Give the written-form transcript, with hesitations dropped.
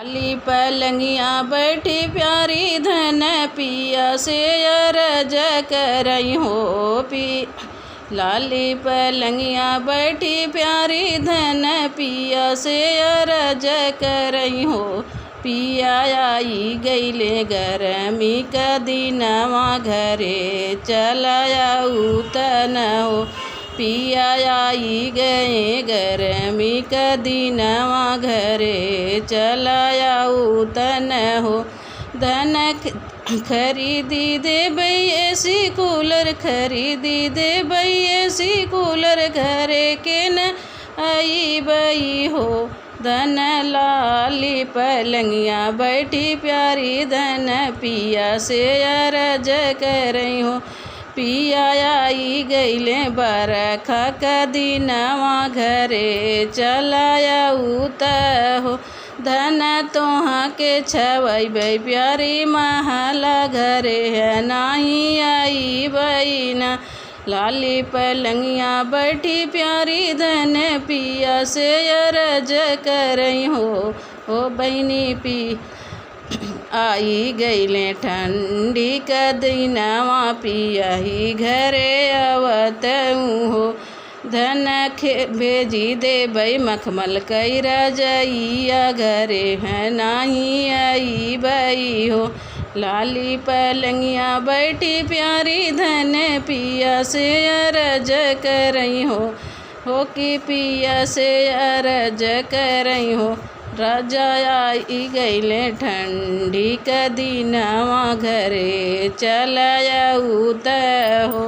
लाली पलंगिया बैठी प्यारी धन पिया से अरज करई हो पी। लाली पलंगिया बैठी प्यारी धन पिया से अरज करई हो। पिया आई गईले गरमी का दिनवा घरे चलाया उतन हो। पिया आई गए गरमी का दिनवा घरे चलाया उतन हो। धन खरीदी दे बैसी कूलर खरीदी दे बैसी कूलर घरे के न आई बई हो। धन लाली पलंगिया बैठी प्यारी धन पिया से अरज करई हो। पिया आई गईले बरखा का दिनवा घरे चलाया उत हो। धन तोहा के छवई बई प्यारी महला घरे है नाही आई बईना। लाली पलंगिया बैठी प्यारी धन पिया से अरज करई हो बहनी पी। आई गईले ठंडी का दिनवा पिया ही घरे आवत हो। धन भेजी दे बई मखमल कई रजइया घरे है नाही आई बई हो। लाली पलंगिया बैठी प्यारी धन पिया से अरज करई हो कि पिया से अरज करई हो। राजा आई गईले ठंडी का दिनवा घरे चलाया उत हो।